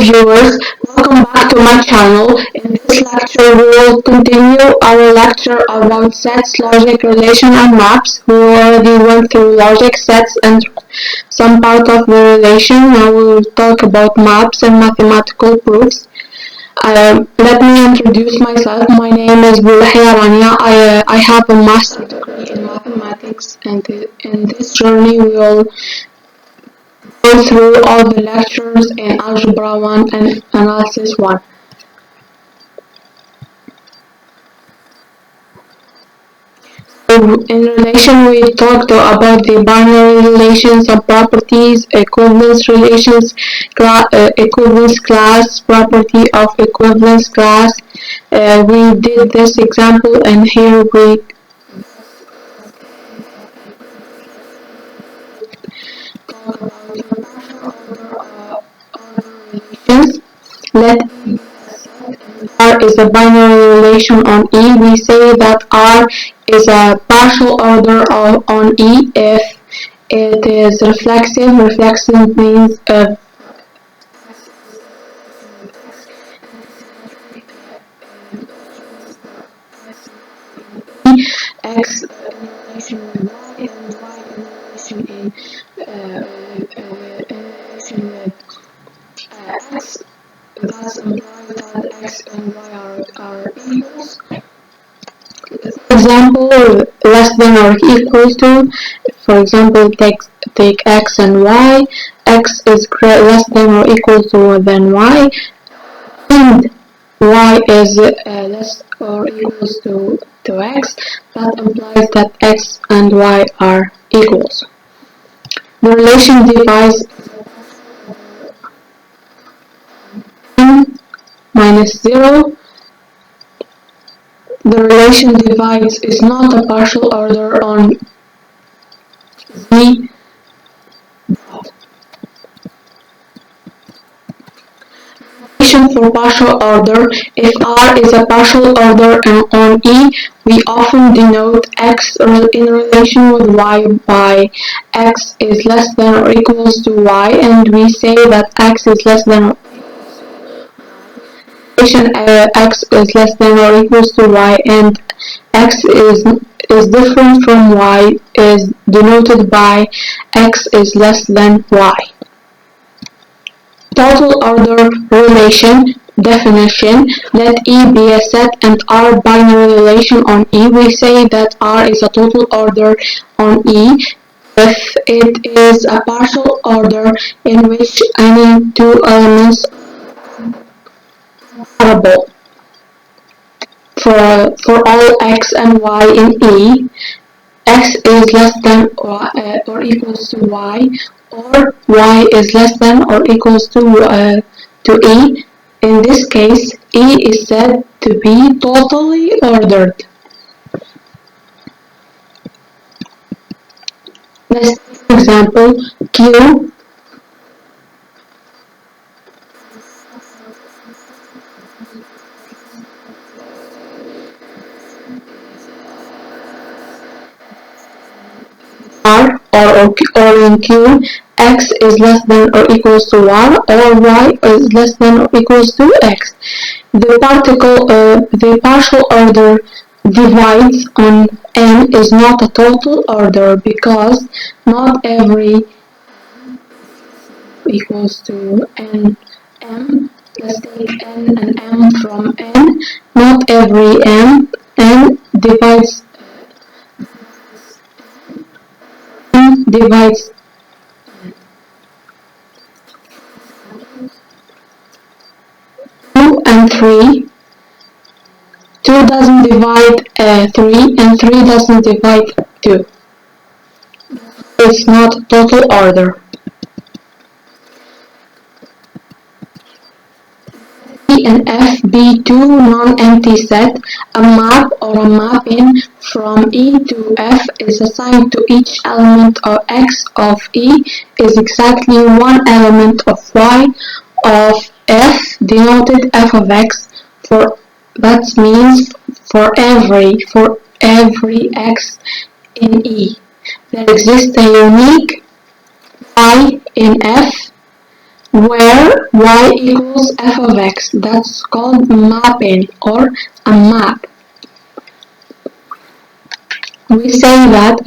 viewers, welcome back to my channel. In this lecture, we will continue our lecture about sets, logic, relation, and maps. We already went through logic, sets, and some part of the relation. Now we will talk about maps and mathematical proofs. Let me introduce myself. My name is Boulahia Rania. I have a master's degree in mathematics, and in this journey we will go through all the lectures in Algebra 1 and Analysis 1. So in relation, we talked about the binary relations and properties, equivalence relations, equivalence class, property of equivalence class. We did this example, and here we talk about the partial order relations. Let R is a binary relation on E. We say that R is a partial order on E if it is reflexive. Reflexive means X in relation with Y and Y in relation with X. Thus implies that X and Y are equals. For example, less than or equal to. For example, take X and Y. X is less than or equal to than Y, and Y is less or equals to X. That implies that X and Y are equals. The relation divides n minus 0. The relation divides is not a partial order on Z. Relation for partial order. If R is a partial order on E, we often denote X in relation with Y by X is less than or equals to Y, and we say that X is less than or X is less than or equals to Y, and X is different from Y is denoted by X is less than Y. Total order relation definition. Let E be a set and R binary relation on E. We say that R is a total order on E if it is a partial order in which any two elements comparable. For all X and Y in E, X is less than or equals to Y, or Y is less than or equals to E. In this case, E is said to be totally ordered. Let's take an example. Q R or in Q, X is less than or equals to Y, or Y is less than or equals to X. The partial order divides on N is not a total order because not every equals to N M. Let's take N and M from N. Not every N divides 2 and 3. 2 doesn't divide 3 and 3 doesn't divide 2. It's not total order. E and F be two non-empty set. A map or a mapping from E to F is assigned to each element of X of E is exactly one element of Y of F denoted F of X. That means for every X in E. There exists a unique Y in F where y equals f of x. That's called mapping or a map. We say that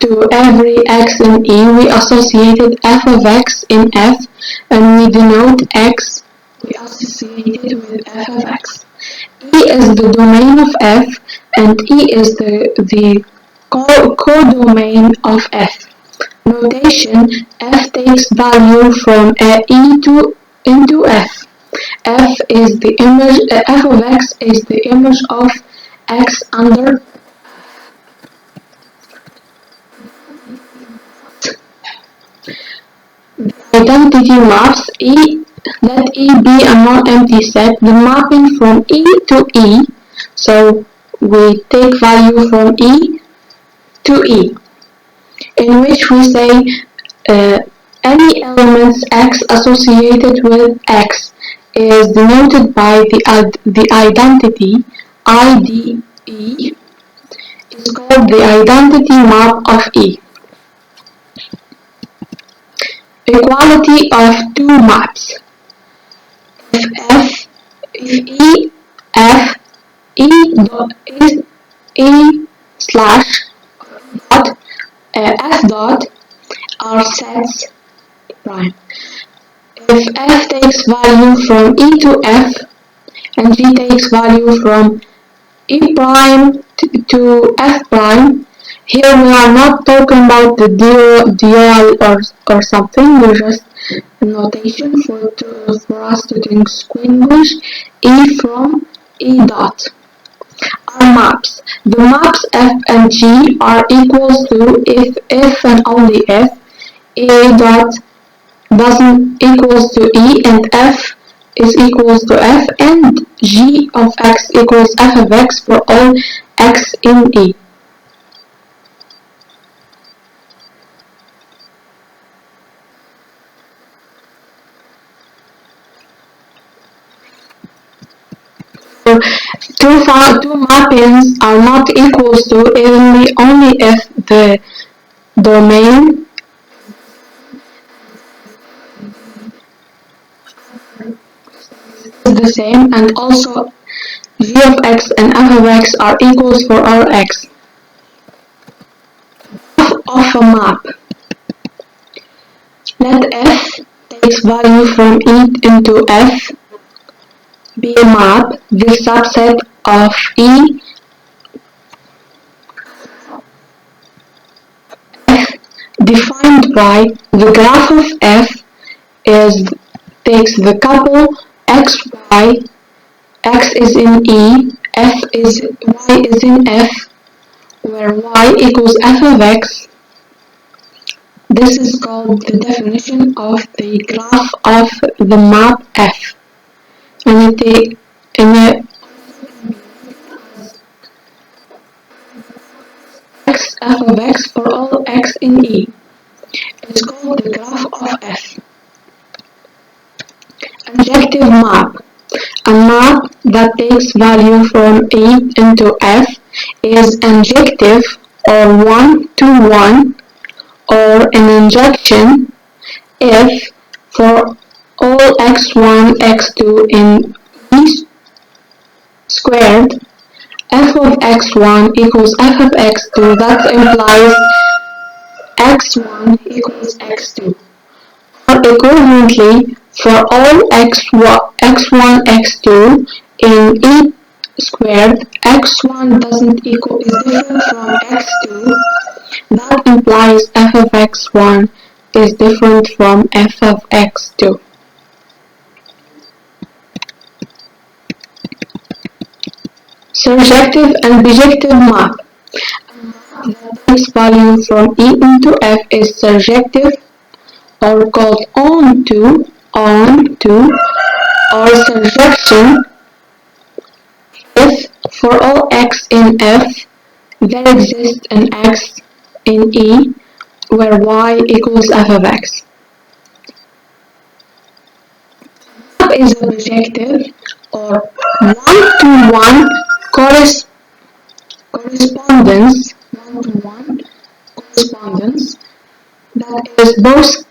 to every x in E we associated f of x in F, and we denote x we associated with f of x. E is the domain of F, and E is the codomain of F. Notation: F takes value from E into F. F is the image. F of x is the image of x under identity maps. Let E be a non-empty set. The mapping from E to E. So we take value from E to E, in which we say any elements x associated with x is denoted by the identity IDE is called the identity map of E. Equality of two maps. If E F E dot is E slash dot F dot are sets prime. If F takes value from E to F and G takes value from E prime to F prime, here we are not talking about the dual or something, we're just a notation for us to distinguish E from E dot. Are maps. The maps F and G are equals to if and only if E dot doesn't equals to E and F is equals to F, and G of x equals f of x for all x in E. So two mappings are not equals to only if the domain is the same, and also g of x and f of x are equals for all x. Of a map. Let f takes value from E into f be a map. The subset of E f defined by the graph of f takes the couple xy, x is in E, y is in f, where y equals f of x. This is called the definition of the graph of the map f, and x f of x for all x in E. It's called the graph of f. Injective map. A map that takes value from E into f is injective or 1-to-1 or an injection if for all x1, x2 in E squared, f of x1 equals f of x2, that implies x1 equals x2. Or equivalently, for all x1, x2 in E squared, x1 is different from x2. That implies f of x1 is different from f of x2. Surjective and bijective map. A map that takes value from E into f is surjective, or called onto, or surjection if for all x in f there exists an x in E where y equals f of x. Map is a bijective or 1-to-1 correspondence, 1-to-1 correspondence that is both